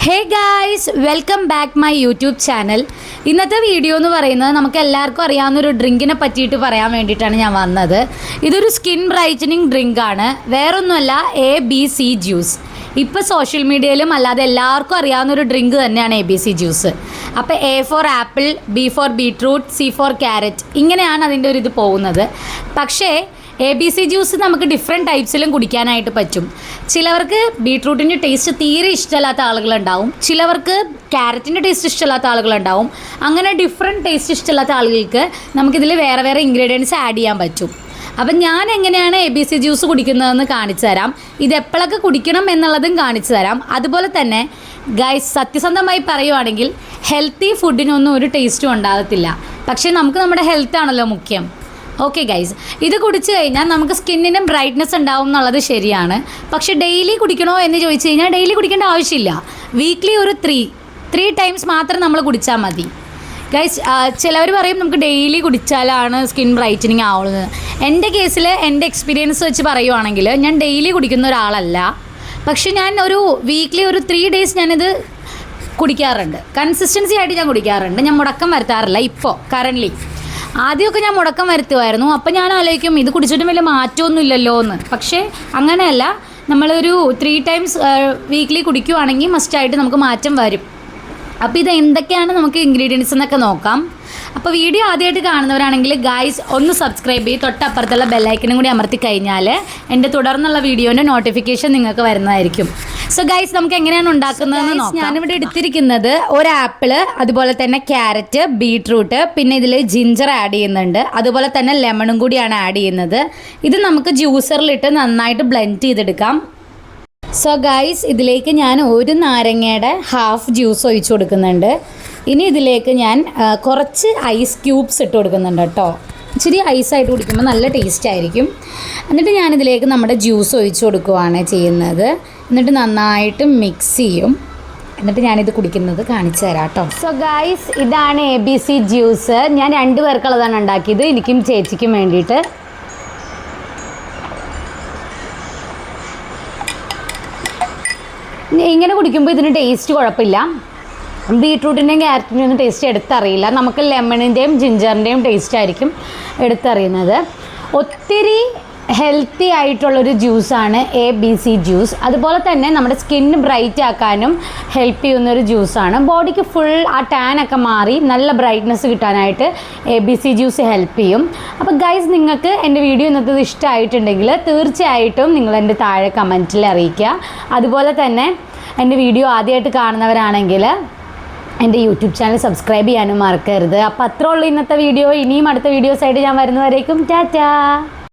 Hey guys, welcome back my YouTube channel. ഇന്നത്തെ video എന്ന് പറയുന്നത് നമുക്ക് എല്ലാവർക്കും അറിയാവുന്നൊരു ഡ്രിങ്കിനെ പറ്റിയിട്ട് പറയാൻ വേണ്ടിയിട്ടാണ് ഞാൻ വന്നത്. ഇതൊരു സ്കിൻ ബ്രൈറ്റനിങ് ഡ്രിങ്കാണ്. വേറൊന്നുമല്ല, ABC ജ്യൂസ്. ഇപ്പോൾ സോഷ്യൽ മീഡിയയിലും അല്ലാതെ എല്ലാവർക്കും അറിയാവുന്നൊരു ഡ്രിങ്ക് തന്നെയാണ് ABC ജ്യൂസ്. അപ്പോൾ A for apple, B for beetroot, C for carrot, ഇങ്ങനെയാണ് അതിൻ്റെ ഒരു ഇത് പോകുന്നത്. പക്ഷേ ABC ജ്യൂസ് നമുക്ക് ഡിഫറെൻറ്റ് ടൈപ്സിലും കുടിക്കാനായിട്ട് പറ്റും. ചിലവർക്ക് ബീട്രൂട്ടിൻ്റെ ടേസ്റ്റ് തീരെ ഇഷ്ടമല്ലാത്ത ആളുകളുണ്ടാവും, ചിലവർക്ക് ക്യാരറ്റിൻ്റെ ടേസ്റ്റ് ഇഷ്ടമല്ലാത്ത ആളുകളുണ്ടാവും. അങ്ങനെ ഡിഫറെൻറ്റ് ടേസ്റ്റ് ഇഷ്ടമല്ലാത്ത ആളുകൾക്ക് നമുക്കിതിൽ വേറെ വേറെ ഇൻഗ്രീഡിയൻസ് ആഡ് ചെയ്യാൻ പറ്റും. അപ്പം ഞാൻ എങ്ങനെയാണ് ABC ജ്യൂസ് കുടിക്കുന്നതെന്ന് കാണിച്ചു തരാം. ഇത് എപ്പോഴൊക്കെ കുടിക്കണം എന്നുള്ളതും കാണിച്ചു തരാം. അതുപോലെ തന്നെ ഗൈസ്, സത്യസന്ധമായി പറയുവാണെങ്കിൽ ഹെൽത്തി ഫുഡിനൊന്നും ഒരു ടേസ്റ്റും ഉണ്ടാകത്തില്ല. പക്ഷേ നമുക്ക് നമ്മുടെ ഹെൽത്താണല്ലോ മുഖ്യം. ഓക്കെ ഗൈസ്, ഇത് കുടിച്ചു കഴിഞ്ഞാൽ നമുക്ക് സ്കിന്നിനും ബ്രൈറ്റ്നസ് ഉണ്ടാവും എന്നുള്ളത് ശരിയാണ്. പക്ഷേ ഡെയിലി കുടിക്കണോ എന്ന് ചോദിച്ചു കഴിഞ്ഞാൽ ഡെയിലി കുടിക്കേണ്ട ആവശ്യമില്ല. വീക്ക്ലി ഒരു ത്രീ ടൈംസ് മാത്രം നമ്മൾ കുടിച്ചാൽ മതി. ഗൈസ്, ചിലവർ പറയും നമുക്ക് ഡെയിലി കുടിച്ചാലാണ് സ്കിൻ ബ്രൈറ്റനിങ് ആവുന്നത്. എൻ്റെ കേസിൽ എൻ്റെ എക്സ്പീരിയൻസ് വെച്ച് പറയുവാണെങ്കിൽ ഞാൻ ഡെയിലി കുടിക്കുന്ന ഒരാളല്ല. പക്ഷേ ഞാൻ ഒരു വീക്ക്ലി ഒരു 3 days ഞാനിത് കുടിക്കാറുണ്ട്. കൺസിസ്റ്റൻസി ആയിട്ട് ഞാൻ കുടിക്കാറുണ്ട്. ഞാൻ മുടക്കം വരുത്താറില്ല. ഇപ്പോൾ കറൻ്റ്ലി, ആദ്യമൊക്കെ ഞാൻ മുടക്കം വരുത്തുമായിരുന്നു. അപ്പം ഞാൻ ആലോചിക്കും ഇത് കുടിച്ചിട്ടും വലിയ മാറ്റമൊന്നും ഇല്ലല്ലോ എന്ന്. പക്ഷേ അങ്ങനെയല്ല, നമ്മളൊരു 3 times വീക്ക്ലി കുടിക്കുവാണെങ്കിൽ മസ്റ്റായിട്ട് നമുക്ക് മാറ്റം വരും. അപ്പോൾ ഇത് എന്തൊക്കെയാണ് നമുക്ക് ഇൻഗ്രീഡിയൻസ് എന്നൊക്കെ നോക്കാം. അപ്പോൾ വീഡിയോ ആദ്യമായിട്ട് കാണുന്നവരാണെങ്കിൽ ഗൈസ് ഒന്ന് സബ്സ്ക്രൈബ് ചെയ്ത് തൊട്ടപ്പുറത്തുള്ള ബെല്ലൈക്കനും കൂടി അമർത്തി കഴിഞ്ഞാൽ എൻ്റെ തുടർന്നുള്ള വീഡിയോൻ്റെ നോട്ടിഫിക്കേഷൻ നിങ്ങൾക്ക് വരുന്നതായിരിക്കും. സോ ഗൈസ്, നമുക്ക് എങ്ങനെയാണ് ഉണ്ടാക്കുന്നതെന്ന് നോക്കാം. ഞാനിവിടെ എടുത്തിരിക്കുന്നത് ഒരു ആപ്പിൾ, അതുപോലെ തന്നെ ക്യാരറ്റ്, ബീട്രൂട്ട്, പിന്നെ ഇതിൽ ജിഞ്ചർ ആഡ് ചെയ്യുന്നുണ്ട്, അതുപോലെ തന്നെ ലെമണും കൂടിയാണ് ആഡ് ചെയ്യുന്നത്. ഇത് നമുക്ക് ജ്യൂസറിലിട്ട് നന്നായിട്ട് ബ്ലെൻഡ് ചെയ്തെടുക്കാം. സോ ഗൈസ്, ഇതിലേക്ക് ഞാൻ ഒരു നാരങ്ങയുടെ ഹാഫ് ജ്യൂസ് ഒഴിച്ചു കൊടുക്കുന്നുണ്ട്. ഇനി ഇതിലേക്ക് ഞാൻ കുറച്ച് ഐസ് ക്യൂബ്സ് ഇട്ട് കൊടുക്കുന്നുണ്ട് കേട്ടോ. ഇച്ചിരി ഐസായിട്ട് കുടിക്കുമ്പോൾ നല്ല ടേസ്റ്റ് ആയിരിക്കും. എന്നിട്ട് ഞാനിതിലേക്ക് നമ്മുടെ ജ്യൂസ് ഒഴിച്ചു കൊടുക്കുകയാണ് ചെയ്യുന്നത്. എന്നിട്ട് നന്നായിട്ട് മിക്സ് ചെയ്യും. എന്നിട്ട് ഞാനിത് കുടിക്കുന്നത് കാണിച്ചു തരാം കേട്ടോ. സോ ഗൈസ്, ഇതാണ് ABC ജ്യൂസ്. ഞാൻ 2 പേർക്കുള്ളതാണ് ഉണ്ടാക്കിയത്, എനിക്കും ചേച്ചിക്കും വേണ്ടിയിട്ട്. ഇങ്ങനെ കുടിക്കുമ്പോൾ ഇതിന് ടേസ്റ്റ് കുഴപ്പമില്ല. ബീട്രൂട്ടിൻ്റെയും ക്യാരറ്റിൻ്റെയും ഒന്നും ടേസ്റ്റ് എടുത്തറിയില്ല. നമുക്ക് ലെമണിൻ്റെയും ജിഞ്ചറിൻ്റെയും ടേസ്റ്റ് ആയിരിക്കും എടുത്തറിയുന്നത്. ഒത്തിരി ഹെൽത്തി ആയിട്ടുള്ളൊരു ജ്യൂസാണ് ABC ജ്യൂസ്. അതുപോലെ തന്നെ നമ്മുടെ സ്കിന്ന് ബ്രൈറ്റ് ആക്കാനും ഹെൽപ്പ് ചെയ്യുന്നൊരു ജ്യൂസാണ്. ബോഡിക്ക് ഫുൾ ആ ടാനൊക്കെ മാറി നല്ല ബ്രൈറ്റ്നസ് കിട്ടാനായിട്ട് ABC ജ്യൂസ് ഹെൽപ്പ് ചെയ്യും. അപ്പോൾ ഗൈസ്, നിങ്ങൾക്ക് എൻ്റെ വീഡിയോ ഇന്നത്തെ ഇഷ്ടമായിട്ടുണ്ടെങ്കിൽ തീർച്ചയായിട്ടും നിങ്ങൾ എൻ്റെ താഴെ കമൻറ്റിൽ അറിയിക്കുക. അതുപോലെ തന്നെ എൻ്റെ വീഡിയോ ആദ്യമായിട്ട് കാണുന്നവരാണെങ്കിൽ എൻ്റെ യൂട്യൂബ് ചാനൽ സബ്സ്ക്രൈബ് ചെയ്യാനും മറക്കരുത്. അപ്പോൾ അത്രേ ഉള്ളൂ ഇന്നത്തെ വീഡിയോ. ഇനിയും അടുത്ത വീഡിയോസായിട്ട് ഞാൻ വരുന്നവരേക്കും ടാറ്റാ.